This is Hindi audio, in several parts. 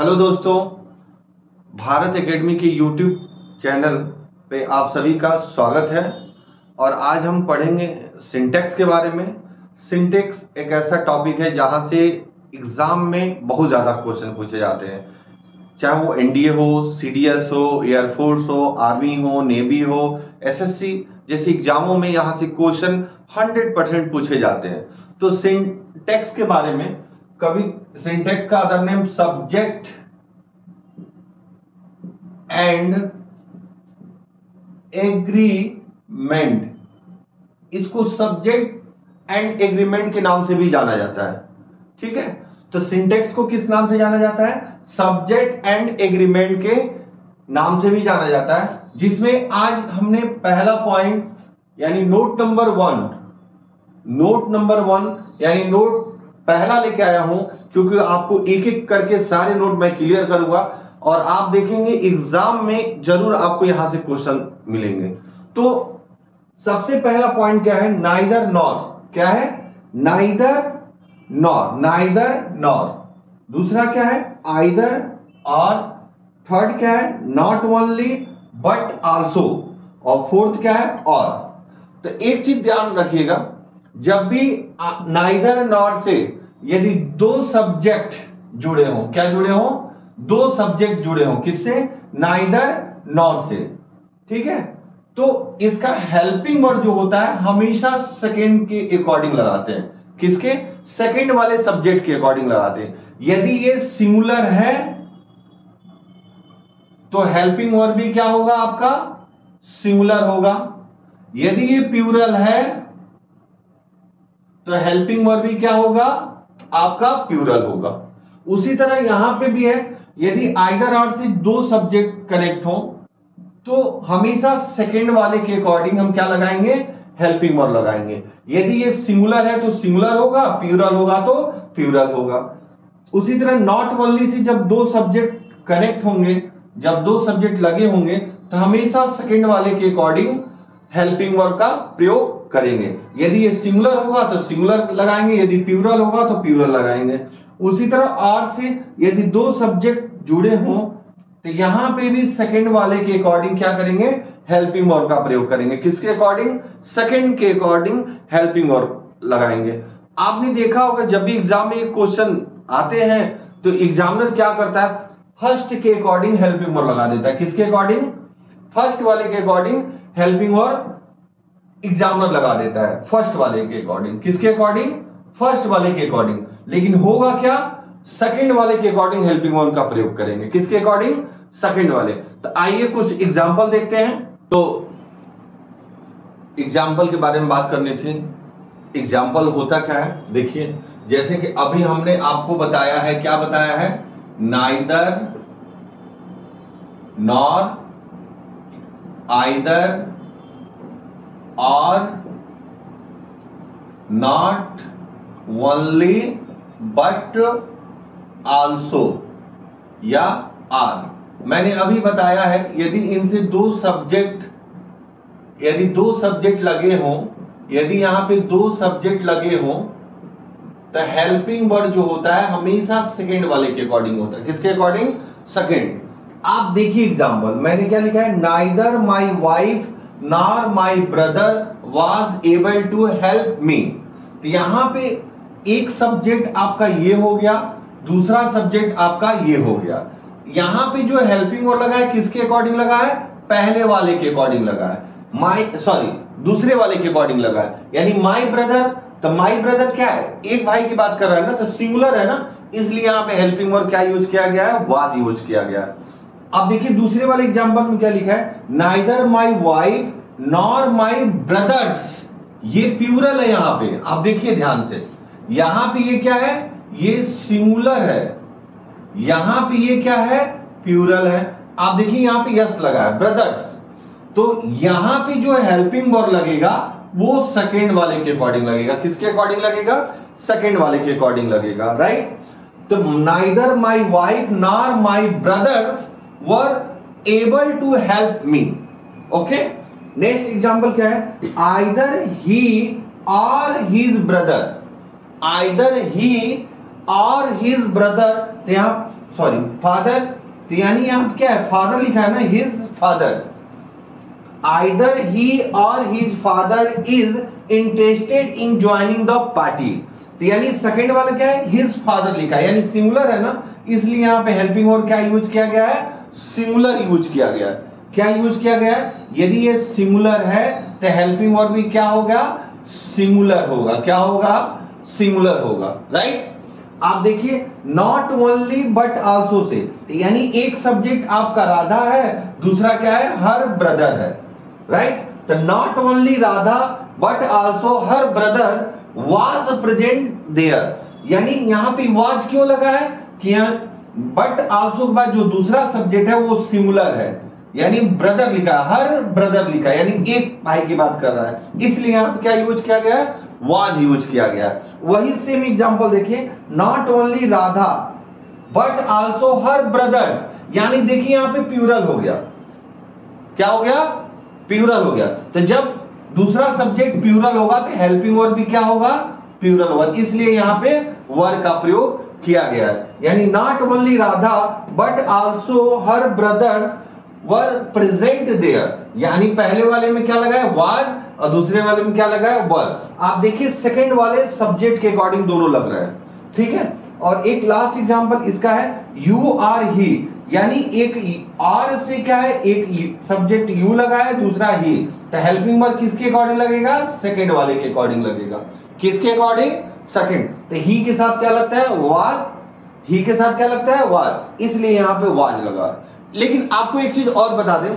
हेलो दोस्तों, भारत एकेडमी के यूट्यूब चैनल पे आप सभी का स्वागत है। और आज हम पढ़ेंगे सिंटैक्स के बारे में। सिंटैक्स एक ऐसा टॉपिक है जहां से एग्जाम में बहुत ज़्यादा क्वेश्चन पूछे जाते हैं, चाहे वो एनडीए हो, सीडीएस हो, एयरफोर्स हो, आर्मी हो, नेवी हो, एसएससी जैसे एग्जामों में यहाँ से क्वेश्चन 100% पूछे जाते हैं। तो सिंटैक्स के बारे में कभी सिंटैक्स का other name subject and agreement, इसको सब्जेक्ट एंड एग्रीमेंट के नाम से भी जाना जाता है। ठीक है, तो सिंटैक्स को किस नाम से जाना जाता है? सब्जेक्ट एंड एग्रीमेंट के नाम से भी जाना जाता है। जिसमें आज हमने पहला पॉइंट यानी नोट नंबर वन यानी नोट पहला लेके आया हूं, क्योंकि आपको एक एक करके सारे नोट मैं क्लियर करूंगा और आप देखेंगे एग्जाम में जरूर आपको यहां से क्वेश्चन मिलेंगे। तो सबसे पहला पॉइंट क्या है? Neither nor. क्या है? Neither nor. दूसरा क्या है? आइदर और। थर्ड क्या है? Not only but also. और फोर्थ क्या है? और। तो एक चीज ध्यान रखिएगा, जब भी नाइदर नॉर से यदि दो सब्जेक्ट जुड़े हों, क्या जुड़े हों? दो सब्जेक्ट जुड़े हों। किससे? नाइदर नॉर से। ठीक है, तो इसका हेल्पिंग वर्ड जो होता है हमेशा सेकंड के अकॉर्डिंग लगाते हैं। किसके? सेकंड वाले सब्जेक्ट के अकॉर्डिंग लगाते हैं। यदि ये सिंगुलर है तो हेल्पिंग वर्ब भी क्या होगा? आपका सिंगुलर होगा। यदि ये प्लूरल है तो हेल्पिंग वर्ब भी क्या होगा? आपका प्लूरल होगा। उसी तरह यहां पे भी है, यदि आइदर और से दो सब्जेक्ट कनेक्ट हो तो हमेशा सेकंड वाले के अकॉर्डिंग हम क्या लगाएंगे? हेल्पिंग वर्ब लगाएंगे। यदि ये सिंगुलर है तो सिंगुलर होगा, प्लूरल होगा तो प्लूरल होगा। उसी तरह नॉट ओनली से जब दो सब्जेक्ट कनेक्ट होंगे, जब दो सब्जेक्ट लगे होंगे तो हमेशा सेकंड वाले के अकॉर्डिंग हेल्पिंग वर्ब का प्रयोग करेंगे। यदि ये सिंगुलर होगा तो सिंगुलर लगाएंगे, यदि प्लूरल होगा तो प्लूरल लगाएंगे। उसी तरह और से यदि दो सब्जेक्ट जुड़े हों तो यहां पे भी सेकंड वाले के अकॉर्डिंग क्या करेंगे? हेल्पिंग वर्ब का प्रयोग करेंगे। किसके अकॉर्डिंग? सेकंड के अकॉर्डिंग हेल्पिंग वर्ब लगाएंगे। आपने देखा होगा जब भी एग्जाम में एक क्वेश्चन आते हैं तो एग्जामिनर क्या करता है? फर्स्ट के अकॉर्डिंग हेल्पिंग वर्ब लगा देता है। किसके अकॉर्डिंग? फर्स्ट वाले के अकॉर्डिंग हेल्पिंग वर्ब एग्जामिनर लगा देता है, फर्स्ट वाले के अकॉर्डिंग। किसके अकॉर्डिंग? फर्स्ट वाले के अकॉर्डिंग। लेकिन होगा क्या? सेकंड वाले के अकॉर्डिंग हेल्पिंग वर्ब का प्रयोग करेंगे। किसके अकॉर्डिंग? सेकंड वाले। तो आइए कुछ एग्जांपल देखते हैं। तो एग्जांपल के बारे में बात करनी थी। एग्जांपल होता क्या है देखिए, जैसे कि अभी हमने आपको बताया है, क्या बताया है? नाइदर नॉर, आइदर और, नॉट ओनली बट आल्सो या आर। मैंने अभी बताया है यदि इनसे दो सब्जेक्ट लगे हों, यदि यहां पे दो सब्जेक्ट लगे हों तो हेल्पिंग वर्ड जो होता है हमेशा सेकंड वाले के अकॉर्डिंग होता है। किसके अकॉर्डिंग? सेकंड। आप देखिए एग्जांपल, मैंने क्या लिखा है? Neither my wife nor my brother was able to help me. तो यहां पे एक सब्जेक्ट आपका ये हो गया, दूसरा सब्जेक्ट आपका ये हो गया। यहां पे जो हेल्पिंग वर्ड लगा है किसके अकॉर्डिंग लगा है? पहले वाले के अकॉर्डिंग लगा है। दूसरे वाले के अकॉर्डिंग लगा है। यानी माई ब्रदर, तो माई ब्रदर क्या है? एक भाई की बात कर रहा है ना, तो सिंगुलर है ना, इसलिए यहां पे हेल्पिंग वर्ब क्या यूज किया गया है? वाज यूज किया गया है। अब देखिए दूसरे वाले एग्जांपल में क्या लिखा है? Neither my wife nor my brothers. ये प्लूरल है यहां पे, आप देखिए ध्यान से। यहां पे ये क्या है? ये सिंगुलर है। यहां पे ये क्या है? प्लूरल है। आप देखिए यहां पे यस लगा है, ब्रदर्स। तो यहां पे जो हेल्पिंग वर्ब लगेगा वो सेकंड वाले के अकॉर्डिंग लगेगा। किसके अकॉर्डिंग लगेगा? सेकंड वाले के अकॉर्डिंग लगेगा, राइट? तो neither my wife nor my brothers were able to help me. Okay, next example क्या है? आइदर ही और हिज ब्रदर। आइदर ही और हिज ब्रदर, तो यहां सॉरी फादर, तो यानी यहां क्या है, फादर लिखा है ना, हिज फादर, आइदर ही और his father is interested in joining the party. तो यानी सेकंड वाला क्या है, हिज फादर लिखा है, यानी सिंगुलर है ना, इसलिए यहां पे हेल्पिंग वर्ब क्या यूज किया गया है, सिंगुलर यूज किया गया है। क्या यूज किया गया है, यदि ये सिंगुलर है तो हेल्पिंग वर्ब भी क्या होगा, सिंगुलर होगा। क्या होगा, सिंगुलर होगा, राइट। आप देखिए not only but also say, यानी एक सब्जेक्ट आपका राधा है, दूसरा क्या है, हर ब्रदर है, राइट। तो not only Radha but also her brother was present there, यानी यहां पे वाज क्यों लगा है कि बट आल्सो के बाद जो दूसरा सब्जेक्ट है वो सिंगुलर है, यानी ब्रदर लिखा है, हर ब्रदर लिखा है, यानी एक भाई की बात कर रहा है, इसलिए यहां पे क्या यूज किया गया है, वाज यूज किया गया है। वही सेम एग्जांपल देखिए, not only Radha but also her brothers, यानी देखिए यहां पे प्लूरल हो गया। क्या हो गया, प्लूरल हो गया। तो जब दूसरा सब्जेक्ट प्लूरल होगा तो हेल्पिंग वर्ब भी क्या होगा, प्लूरल होगा, इसलिए यहां पे वर का प्रयोग किया गया है। यानी not only Radha but also her brothers were present there, यानी पहले वाले में क्या लगा है, वाज, और दूसरे वाले में क्या लगा है, वर। आप देखिए सेकंड वाले सब्जेक्ट के अकॉर्डिंग दोनों लग रहे हैं, ठीक है। और एक लास्ट एग्जांपल इसका है, यू आर ही, यानी एक आर से क्या है, एक सब्जेक्ट यू लगा है, दूसरा ही, तो हेल्पिंग वर्ब किसके अकॉर्डिंग लगेगा, सेकंड वाले के अकॉर्डिंग लगेगा। किसके अकॉर्डिंग, सेकंड। तो ही के साथ क्या लगता है, वाज, ही के साथ क्या लगता है, वाज, इसलिए यहां पे वाज लगा। लेकिन आपको एक चीज और बता दें,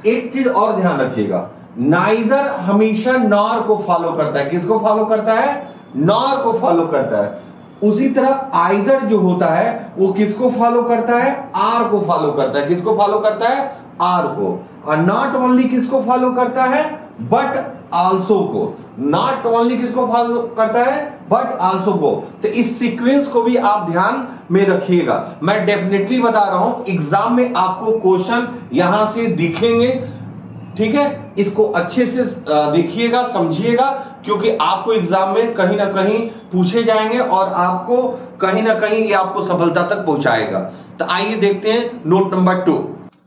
एक चीज और ध्यान रखिएगा, नाइदर हमेशा नॉर को फॉलो करता है। किसको फॉलो करता है, नॉर को फॉलो करता है। उसी तरह आइदर जो होता है वो किसको फॉलो करता है, आर को फॉलो करता है। किसको फॉलो करता है, आर को। और नॉट ओनली किसको फॉलो करता है, बट आल्सो को। नॉट ओनली किसको फॉलो करता है, बट आल्सो को। तो इस सीक्वेंस को भी आप ध्यान में रखिएगा। मैं डेफिनेटली बता रहा हूं एग्जाम में आपको क्वेश्चन यहां से दिखेंगे, ठीक है। इसको अच्छे से देखिएगा, समझिएगा, क्योंकि आपको एग्जाम में कहीं ना कहीं पूछे जाएंगे और आपको कहीं ना कहीं ये आपको सफलता तक पहुंचाएगा। तो आइए देखते हैं नोट नंबर 2।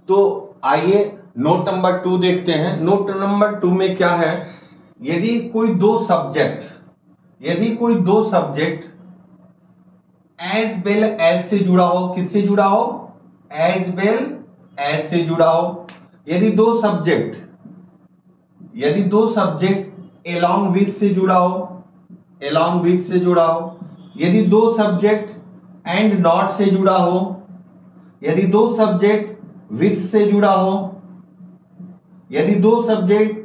तो आइए नोट नंबर 2 देखते हैं। नोट नंबर 2 में क्या है, यदि कोई दो सब्जेक्ट एज वेल एज से जुड़ा हो, किससे जुड़ा हो, एज वेल एज से जुड़ा हो। यदि दो सब्जेक्ट along with से जुड़ा हो, यदि दो सब्जेक्ट and not से जुड़ा हो, यदि दो सब्जेक्ट with से जुड़ा हो, यदि दो सब्जेक्ट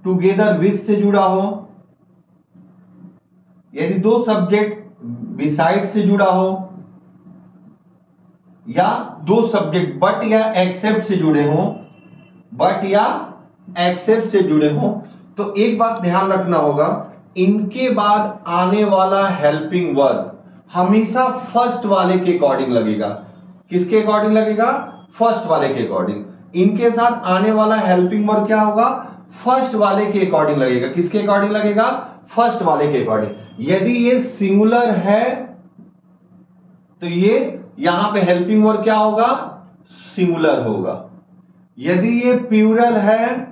together with से जुड़ा हो, यदि दो सब्जेक्ट beside से जुड़ा हो, या दो सब्जेक्ट but या except से जुड़े हो, तो एक बात ध्यान रखना होगा, इनके बाद आने वाला हेल्पिंग वर्ब हमेशा फर्स्ट वाले के अकॉर्डिंग लगेगा। किसके अकॉर्डिंग लगेगा, फर्स्ट वाले के अकॉर्डिंग। इनके साथ आने वाला हेल्पिंग वर्ब क्या होगा, फर्स्ट वाले के अकॉर्डिंग लगेगा। किसके अकॉर्डिंग लगेगा, फर्स्ट वाले के अकॉर्डिंग। यदि ये सिंगुलर है तो ये यहां पे हेल्पिंग वर्ब क्या होगा, सिंगुलर होगा। यदि ये प्लूरल है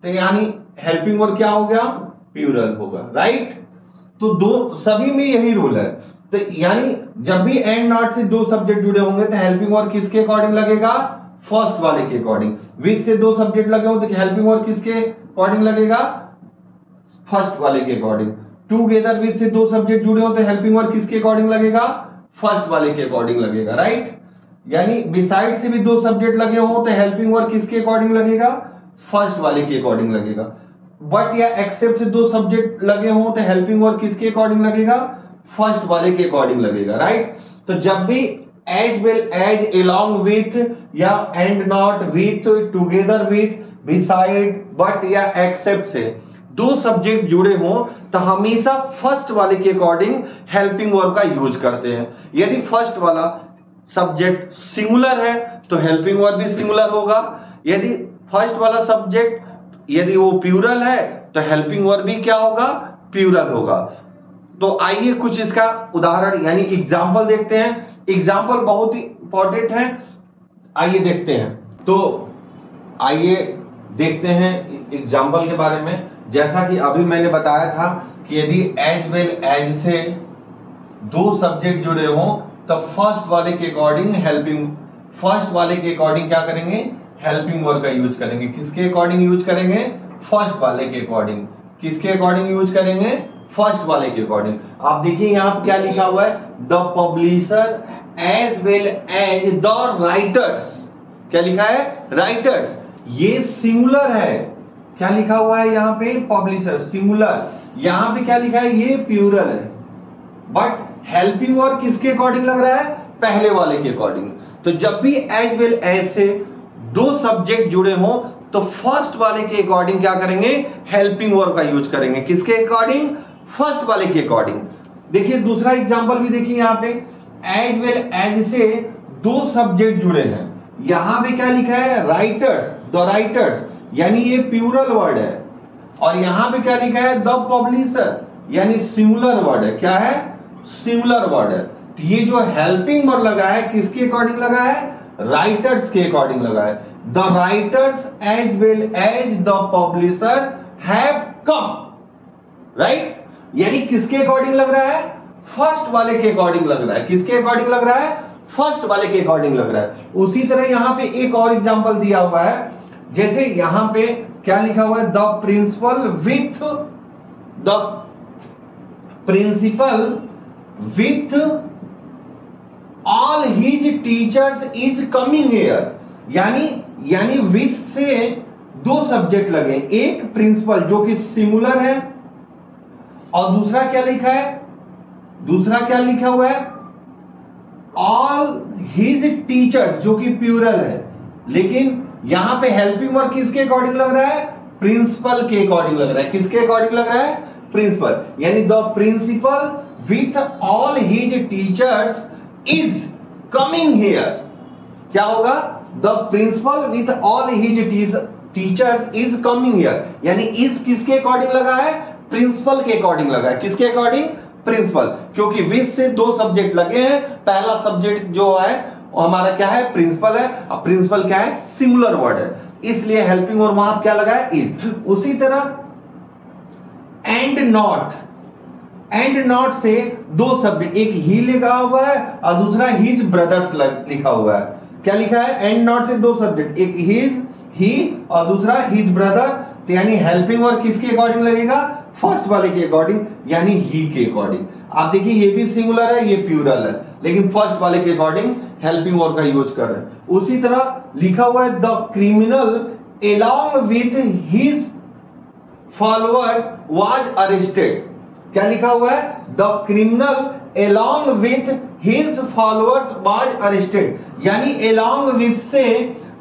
तो यानी हेल्पिंग वर्ब क्या हो गया, प्लूरल होगा, राइट। तो दो सभी में यही रूल है। तो यानी जब भी एंड नॉट से दो सब्जेक्ट जुड़े होंगे तो हेल्पिंग वर्ब किसके अकॉर्डिंग लगेगा, फर्स्ट वाले के अकॉर्डिंग। विद से दो सब्जेक्ट लगे हो तो हेल्पिंग वर्ब किसके अकॉर्डिंग लगेगा, फर्स्ट वाले के अकॉर्डिंग। टुगेदर विद से दो सब्जेक्ट जुड़े हो तो हेल्पिंग वर्ब किसके अकॉर्डिंग लगेगा, फर्स्ट वाले के अकॉर्डिंग लगेगा, राइट। यानी बिसाइड से भी दो सब्जेक्ट लगे हो तो हेल्पिंग वर्ब किसके अकॉर्डिंग लगेगा, फर्स्ट वाले के अकॉर्डिंग लगेगा। बट या एक्सेप्ट से दो सब्जेक्ट लगे हो तो हेल्पिंग वर्ब किसके अकॉर्डिंग लगेगा, फर्स्ट वाले के अकॉर्डिंग लगेगा, राइट। तो जब भी as well as, along with या and not, with, together with, beside, but या एक्सेप्ट से दो सब्जेक्ट जुड़े हो तो हमेशा फर्स्ट वाले के अकॉर्डिंग हेल्पिंग वर्ब का यूज करते हैं। यदि फर्स्ट वाला सब्जेक्ट सिंगुलर है तो हेल्पिंग वर्ब भी सिंगुलर होगा। यदि फर्स्ट वाला सब्जेक्ट यदि वो प्लूरल है तो हेल्पिंग वर्ब भी क्या होगा, प्लूरल होगा। तो आइए कुछ इसका उदाहरण यानी एग्जांपल देखते हैं एग्जाम्पल बहुत ही इंपॉर्टेंट है, आइए देखते हैं। तो आइए देखते हैं एग्जाम्पल के बारे में। जैसा कि अभी मैंने बताया था कि यदि एज वेल एज से दो सब्जेक्ट जुड़े हों तो फर्स्ट वाले के अकॉर्डिंग क्या करेंगे, हेल्पिंग वर्ब का यूज करेंगे। किसके अकॉर्डिंग यूज करेंगे, फर्स्ट वाले के अकॉर्डिंग। किसके अकॉर्डिंग यूज करेंगे, फर्स्ट वाले के अकॉर्डिंग। आप देखिए यहां पर क्या लिखा हुआ है, the publisher as well as the writers. क्या लिखा है, राइटर्स। ये सिंगुलर है, क्या लिखा हुआ है यहाँ पे, पब्लिशर सिंगुलर। यहां पे क्या लिखा है, ये प्लूरल है। बट हेल्पिंग वर्ब किसके अकॉर्डिंग लग रहा है, पहले वाले के अकॉर्डिंग। तो जब भी एज वेल एज से दो सब्जेक्ट जुड़े हों तो फर्स्ट वाले के अकॉर्डिंग क्या करेंगे, हेल्पिंग वर्ब का यूज करेंगे। किसके अकॉर्डिंग, फर्स्ट वाले के अकॉर्डिंग। देखिए दूसरा एग्जांपल भी देखिए यहां पे, एज वेल एज से दो सब्जेक्ट जुड़े हैं। यहां पे क्या लिखा है, राइटर्स, द राइटर्स, यानी ये प्लूरल वर्ड है। और यहां पे क्या लिखा है, द पब्लिशर, यानी सिंगुलर वर्ड है। क्या है, सिंगुलर वर्ड है। तो ये जो हेल्पिंग वर्ब लगा है किसके अकॉर्डिंग लगा है, राइटर्स के अकॉर्डिंग लगा है। The writers as well as the publisher have come, right. यानी किसके अकॉर्डिंग लग रहा है, फर्स्ट वाले के अकॉर्डिंग लग रहा है। किसके अकॉर्डिंग लग रहा है, फर्स्ट वाले के अकॉर्डिंग लग रहा है। उसी तरह यहां पे एक और एग्जांपल दिया हुआ है, जैसे यहां पे क्या लिखा हुआ है, the principal with all his teachers is coming here. यानी विथ से दो सब्जेक्ट लगे, एक प्रिंसिपल जो कि सिंगुलर है और दूसरा क्या लिखा है, दूसरा क्या लिखा हुआ है, ऑल हिज टीचर्स जो कि प्लूरल है। लेकिन यहां पे हेल्पिंग वर्ब किसके अकॉर्डिंग लग रहा है, प्रिंसिपल के अकॉर्डिंग लग रहा है। किसके अकॉर्डिंग लग रहा है, प्रिंसिपल। यानी the principal with all his teachers is coming here. क्या होगा, the principal with all his teachers is coming here. यानी इज किसके अकॉर्डिंग लगा है, प्रिंसिपल के अकॉर्डिंग लगा है। किसके अकॉर्डिंग, प्रिंसिपल, क्योंकि विथ से दो सब्जेक्ट लगे हैं। पहला सब्जेक्ट जो है वो हमारा क्या है, प्रिंसिपल है। अब प्रिंसिपल क्या है, सिंगुलर वर्ड है, इसलिए हेल्पिंग वर्ब वहां क्या लगा है, इज। उसी तरह एंड नॉट से दो सब्जेक्ट, एक ही लिखा हुआ है और दूसरा हिज ब्रदर्स लिखा हुआ है। क्या लिखा है, एंड नॉट से दो सब्जेक्ट, एक हिज, ही और दूसरा हिज ब्रदर। तो यानी हेल्पिंग वर्ब किसके अकॉर्डिंग लगेगा, फर्स्ट वाले के अकॉर्डिंग, यानी ही के अकॉर्डिंग। आप देखिए ये भी सिंगुलर है, ये प्लूरल है, लेकिन फर्स्ट वाले के अकॉर्डिंग हेल्पिंग वर्ब का यूज कर रहे हैं। उसी तरह लिखा हुआ है, the criminal along with his followers was arrested. क्या लिखा हुआ है, the criminal along with his followers was arrested. यानी अलोंग विथ से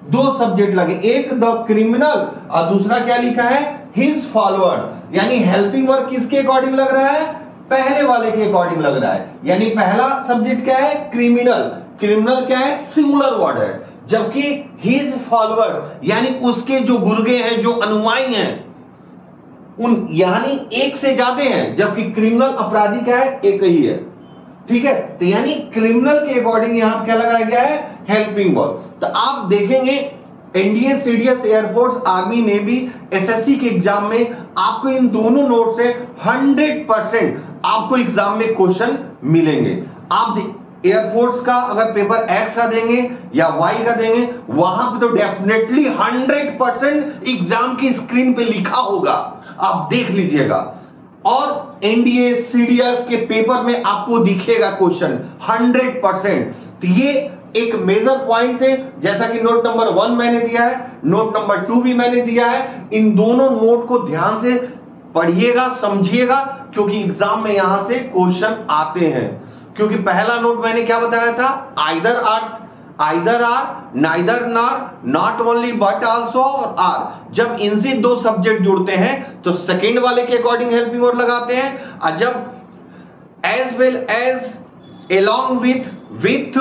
दो सब्जेक्ट लगे, एक द क्रिमिनल और दूसरा क्या लिखा है, हिज फॉलोअर्स। यानी हेल्पिंग वर्ब किसके अकॉर्डिंग लग रहा है, पहले वाले के अकॉर्डिंग लग रहा है। यानी पहला सब्जेक्ट क्या है, क्रिमिनल। क्रिमिनल क्या है, सिंगुलर वर्ड है। जबकि हिज फॉलोअर्स यानी उसके जो गुर्गे हैं, जो अनुयायी हैं, उन यानी एक से ज्यादा हैं। जबकि क्रिमिनल अपराधी क्या है, एक ही है। ठीक है, तो यानी क्रिमिनल के अकॉर्डिंग यहां क्या लगाया गया है, हेल्पिंग वर्ब। तो आप देखेंगे NDA, CDS, air force, army, navy, SSC के एग्जाम में आपको इन दोनों नोट से 100% आपको एग्जाम में क्वेश्चन मिलेंगे। आप एयरफोर्स का अगर पेपर एक्स का देंगे या वाई का देंगे, वहां पे तो डेफिनेटली 100% एग्जाम की स्क्रीन पे लिखा होगा, आप देख लीजिएगा। और एनडीए, सीडीएस के पेपर में आपको दिखेगा क्वेश्चन 100%। तो ये एक मेजर पॉइंट थे, जैसा कि नोट नंबर 1 मैंने दिया है, नोट नंबर 2 भी मैंने दिया है। इन दोनों नोट को ध्यान से पढ़िएगा, समझिएगा, क्योंकि एग्जाम में यहां से क्वेश्चन आते हैं। क्योंकि पहला नोट मैंने क्या बताया था, either or, neither nor, not only but also और आर। जब इनसे दो सब्जेक्ट जुड़ते हैं तो सेकेंड वाले के अकॉर्डिंग हेल्पिंग वर्ब लगाते हैं। और जब as well as, along with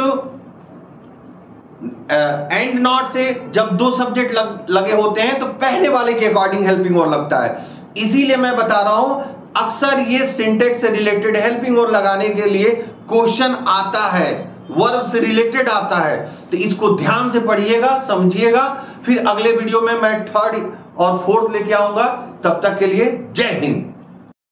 and not से जब दो सब्जेक्ट लगे होते हैं तो पहले वाले के अकॉर्डिंग हेल्पिंग वर्ब लगता है। इसीलिए मैं बता रहा हूं, अक्सर ये सिंटेक्स से रिलेटेड हेल्पिंग वर्ब लगाने के लिए क्वेश्चन आता है। वर्ब से रिलेटेड आता है, तो इसको ध्यान से पढ़िएगा, समझिएगा। फिर अगले वीडियो में मैं थर्ड और फोर्थ लेके आऊंगा। तब तक के लिए जय हिंद।